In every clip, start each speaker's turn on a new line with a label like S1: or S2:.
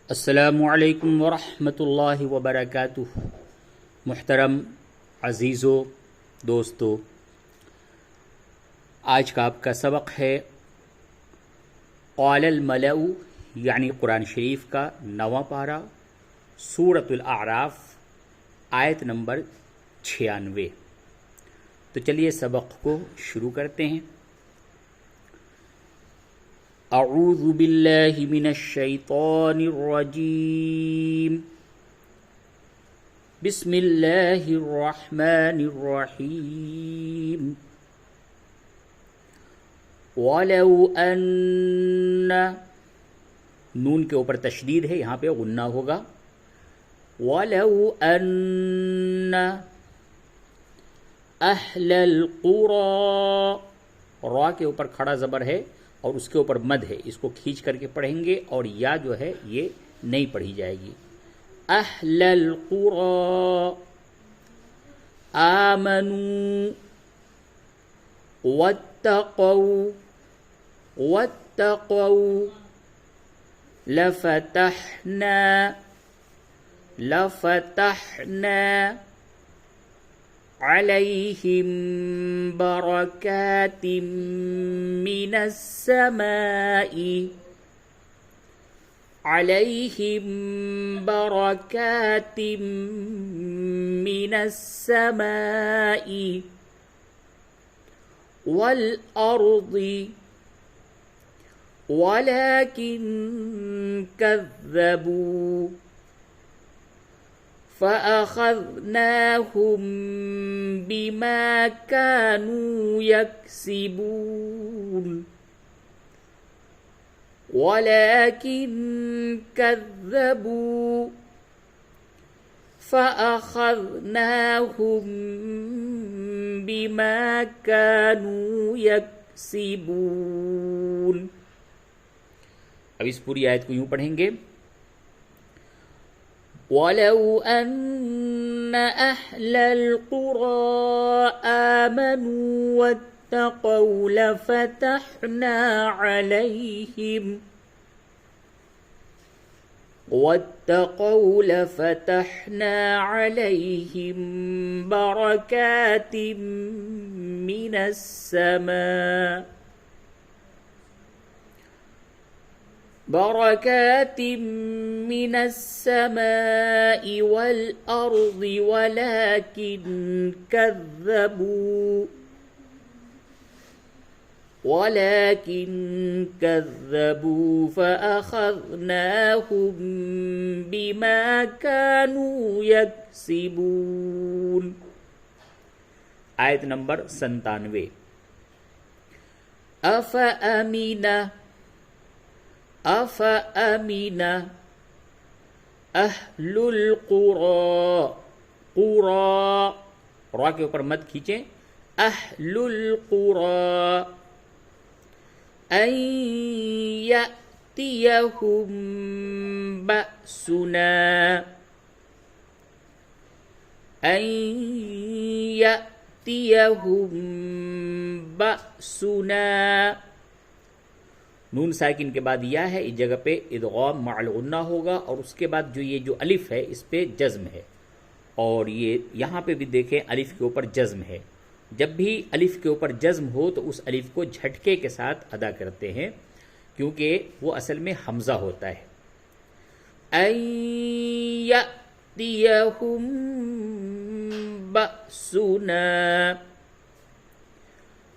S1: अस्सलामुअलैकुम वरहमतुल्लाहि वबरकातुहू। मुहतरम अज़ीज़ों, दोस्तों, आज का आपका सबक है क़ालल मलअ यानी कुरान शरीफ का 9वां पारा, सूरतुल आराफ, आयत नंबर 96। तो चलिए सबक को शुरू करते हैं। अऊज़ु बिल्लाहि मिनश शैतानिर रजीम। बिस्मिल्लाहिर रहमानिर रहीम। वलौ अन्ना, नून के ऊपर तशदीद है, यहाँ पे गुन्ना होगा। वलौ अन्ना अहलल कुरा, रा के ऊपर खड़ा ज़बर है और उसके ऊपर मद है, इसको खींच करके पढ़ेंगे और या जो है ये नहीं पढ़ी जाएगी। अहलल कुरा आमनू वत्तक़ौ लफ़तहना अलैहिम बरकातिम मिनस समाई वल अर्दी वलाकिन कज़्ज़बू फ़अख़ज़नाहुम बिमा कानू यक्सिबून वलाकिन कज़्ज़बू फ़अख़ज़नाहुम बिमा कानू यक्सिबून। अब इस पूरी आयत को यूं पढ़ेंगे। वलौ अन्न अहलल कुरा आमनू वत्तक़ौ लफ़तहना अलैहिम बरकातिम मिनस समाई वल अर्दी वलाकिन कज़्ज़बू फ़अख़ज़नाहुम बिमा कानू यक्सिबून। आयत नंबर 97। अफ़अमिना अहलुल कुरा, रा के ऊपर मत खींचें। अहलुल कुरा अन यअतियहुम बअसुना, नून साकिन के बाद या है, इस जगह पे इदगाम मअल गुन्ना होगा और उसके बाद जो ये जो अलिफ है इस पे जज्म है। और ये यहाँ पे भी देखें अलिफ के ऊपर जज्म है। जब भी अलिफ के ऊपर जज्म हो तो उस अलिफ को झटके के साथ अदा करते हैं, क्योंकि वो असल में हमज़ा होता है। अन यअतियहुम बअसुना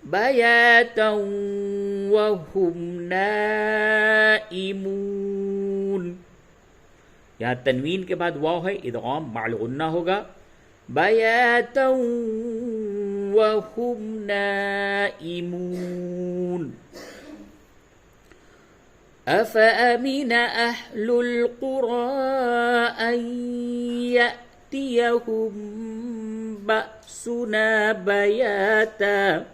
S1: बयातन वहुम नाइमून, यहाँ तनवीन के बाद वाव है, इदगाम मअल गुन्ना होगा। बयातन वहुम नाइमून। अफ़अमिन अहलुल कुरा अन यअतियहुम बअसुना बयातन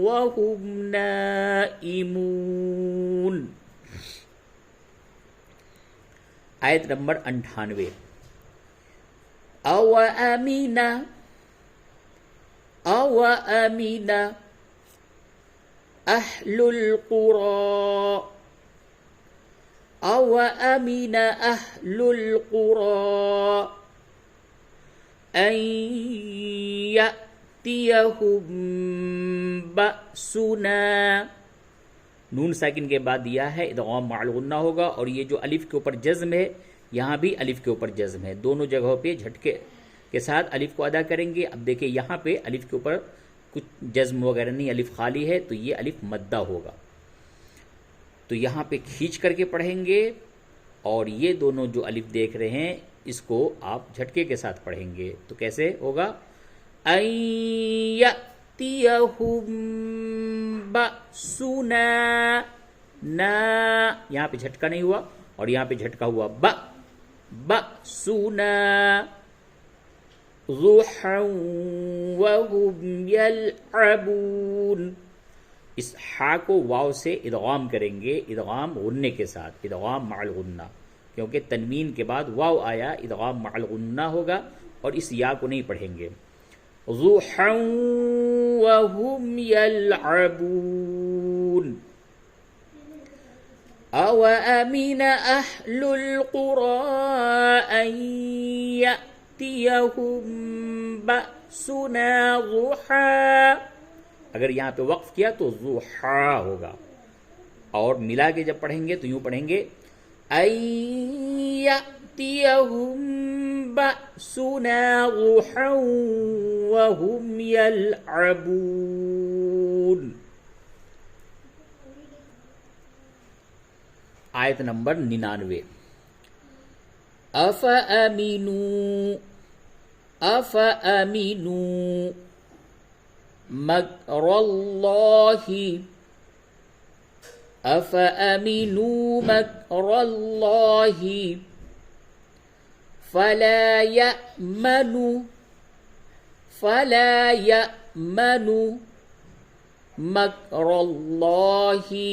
S1: वहुम नाइमून। आयत नंबर 98। अव अव अमीन अहलुल कुरा, अव अमीन अहलुल कुरा अन यअतियहुम बअसुना। नून साकिन के बाद दिया है इदगाम मअल गुन्ना होगा, और ये जो अलिफ के ऊपर जज्म है यहाँ भी अलिफ के ऊपर जज्म है, दोनों जगहों पे झटके के साथ अलिफ को अदा करेंगे। अब देखिए यहाँ पे अलिफ के ऊपर कुछ जज्म वगैरह नहीं, अलिफ खाली है, तो ये अलिफ मद्दा होगा। तो यहाँ पे खींच करके पढ़ेंगे, और ये दोनों जो अलिफ देख रहे हैं इसको आप झटके के साथ पढ़ेंगे। तो कैसे होगा? अन यअतियहुम बअसुना, ना यहाँ पे झटका नहीं हुआ, और यहाँ पे झटका हुआ बअसुना ज़ुहन वहुम यलअबून। इस हा को वाव से इदगाम करेंगे, इदगाम गुन्ने के साथ, इदगाम मअल गुन्ना, क्योंकि तनवीन के बाद वाव आया, इदगाम मअल गुन्ना होगा, और इस या को नहीं पढ़ेंगे। ज़ुहन वहुम यलअबून अव अमीन अहलुल कुरा अन यअतियहुम बअसुना ज़ुहा। अगर यहाँ पे वक्फ किया तो ज़ुहा होगा, और मिला के जब पढ़ेंगे तो यूँ पढ़ेंगे अन यअतियहुम बअसुना ज़ुहा वहुम यलअबून। आयत नंबर 99। अफ अमीनू मकरल्लाहि, अफ अमीनू मकरल्लाहि फला यअमनु मकरल्लाहि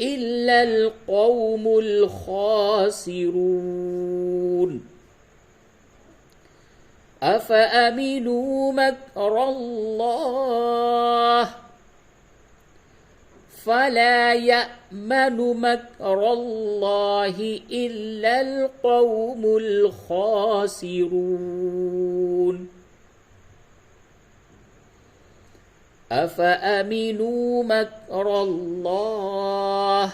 S1: इल्लल कौमुल खासिरून। अफ़अमिनू मकरल्लाह फला यअमनु मकरल्लाहि इल्लल कौमुल खासिरून। अफ़अमिनू मकरल्लाह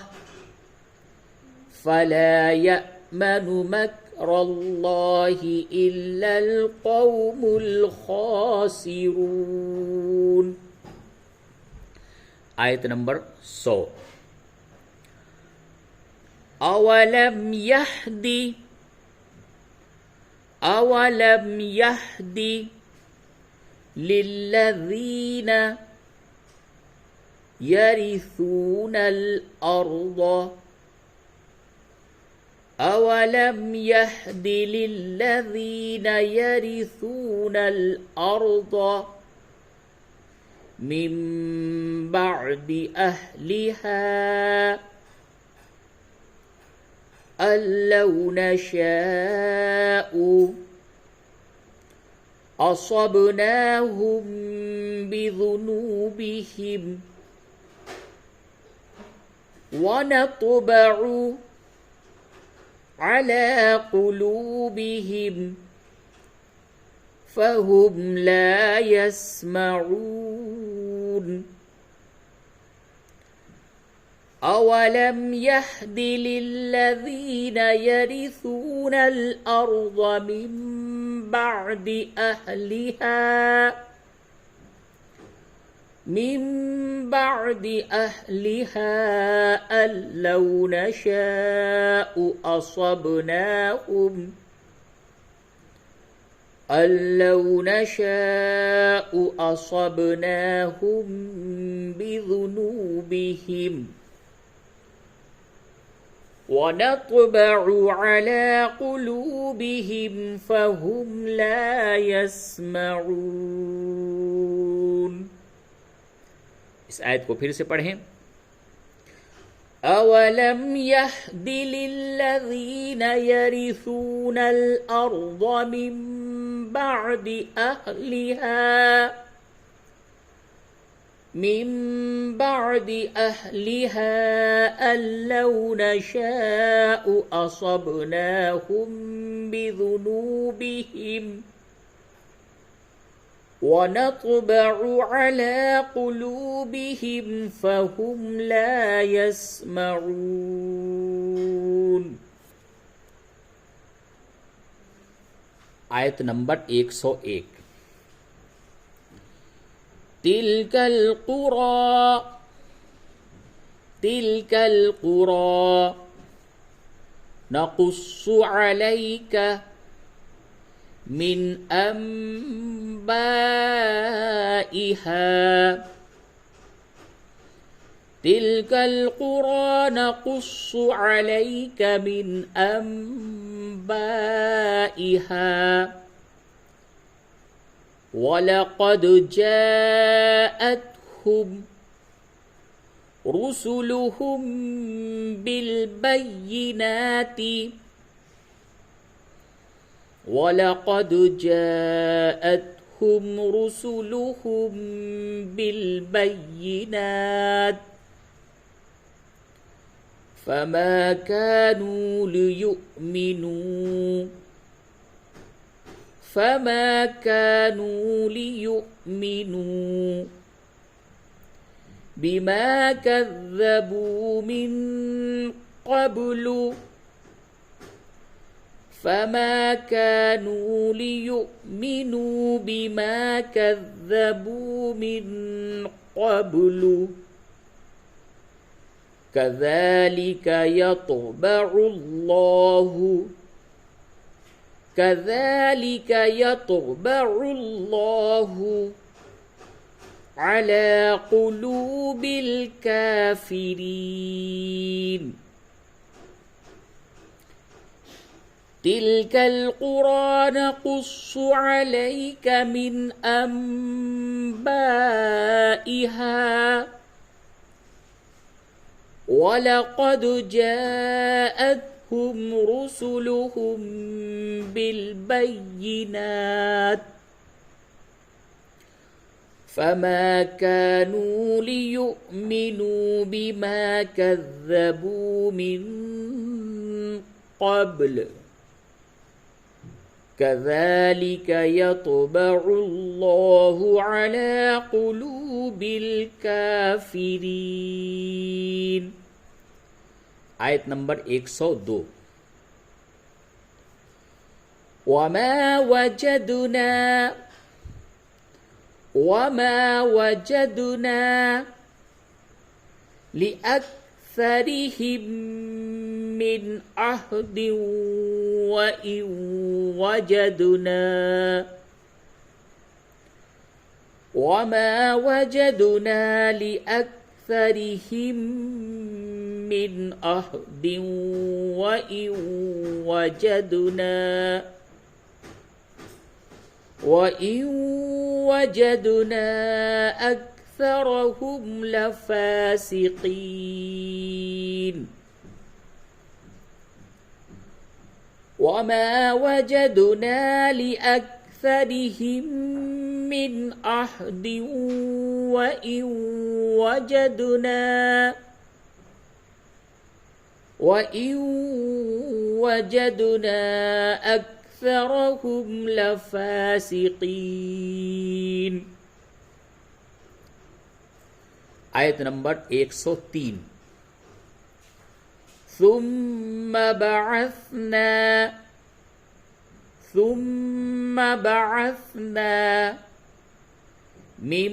S1: फला यअमनु मकरल्लाहि इल्लल कौमुल खासिरून। आयत नंबर 100। अवलम यहदी लिल्लज़ीन यरिसूनल अर्द, अवलम यहदी लिल्लज़ीन यरिसूनल अर्द मिन बअदि अहलिहा अल्लौ नशाअ असबनाहुम बिज़ुनूबिहिम वनतबअु अला कुलूबिहिम फहुम ला यस्मऊन। अवलम यहदि लिल्लज़ीन यरिसूनल अर्द मिन बअदि अहलिहा अल्लौ नशाअ असबनाहुम बिज़ुनूबिहिम वनतबअु अला कुलूबिहिम फहुम ला यस्मऊन। इस आयत को फिर से पढ़ें। अवलम यहदि लिल्लज़ीन यरिसूनल अर्द मिन بعد أهلها أن لو نشاء أصبناهم بذنوبهم ونطبع على قلوبهم فهم لا يسمعون. आयत नंबर 101। तिल्क القرى نقص عليك من أنبائها تلك القرى نقص عليك من أنبائها ولقد جاءتهم رسلهم بالبينات فما كانوا ليؤمنوا بما كذبوا من قبل كذلك يطبع الله على قلوب الكافرين. تلك القرى نقص عليك من أنبائها ولقد جاءتهم رسلهم بالبينات فما كانوا ليؤمنوا بما كذبوا من قبل كذلك يطبع الله على قلوب الكافرين. आयत नंबर 102। وما وجدنا لأكثرهم من عهد وإن وجدنا لأكثرهم من عهد وإن وجدنا أكثرهم لفاسقين. وما وجدنا لأكثرهم من عهد وإن وجدنا أكثرهم لفاسقين. आयत नंबर 103। ثم بعثنا من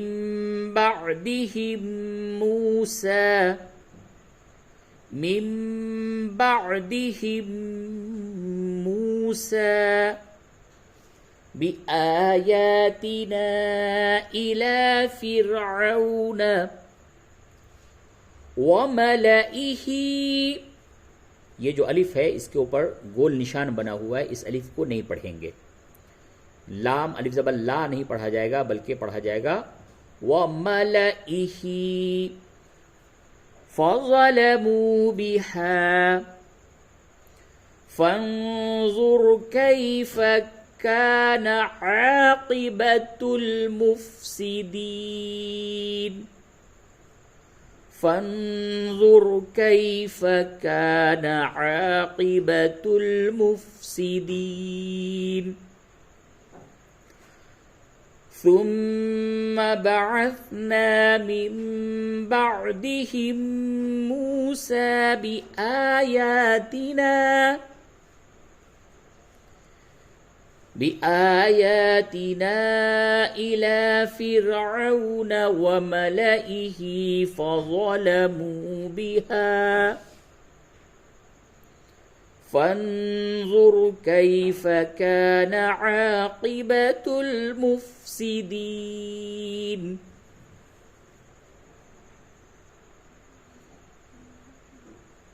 S1: بعدهم موسى بآياتنا إلى فرعون وملئه। ये जो अलिफ है इसके ऊपर गोल निशान बना हुआ है, इस अलिफ को नहीं पढ़ेंगे। लाम अलिफ ज़बर ला नहीं पढ़ा जाएगा बल्कि पढ़ा जाएगा वमलइही। फज़लमू बिहा फंजुर कैफ كان عاقبة المفسدين فانظر كيف كان عاقبة المفسدين ثم بعثنا من بعدهم موسى بآياتنا إلى فرعون وملئه فظلموا بها فانظر كيف كان عاقبة المفسدين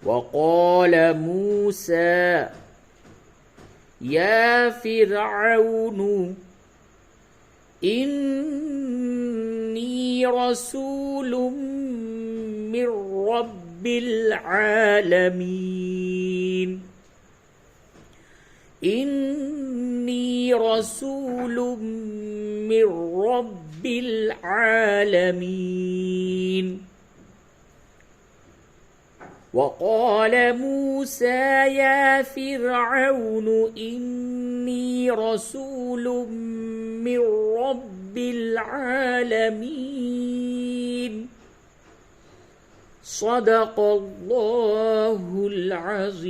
S1: وقال موسى يا فرعون إني رسول من رب العالمين إني رسول من رب العالمين وقال موسى يا فرعون إني رسول من رب العالمين صدق الله العظيم.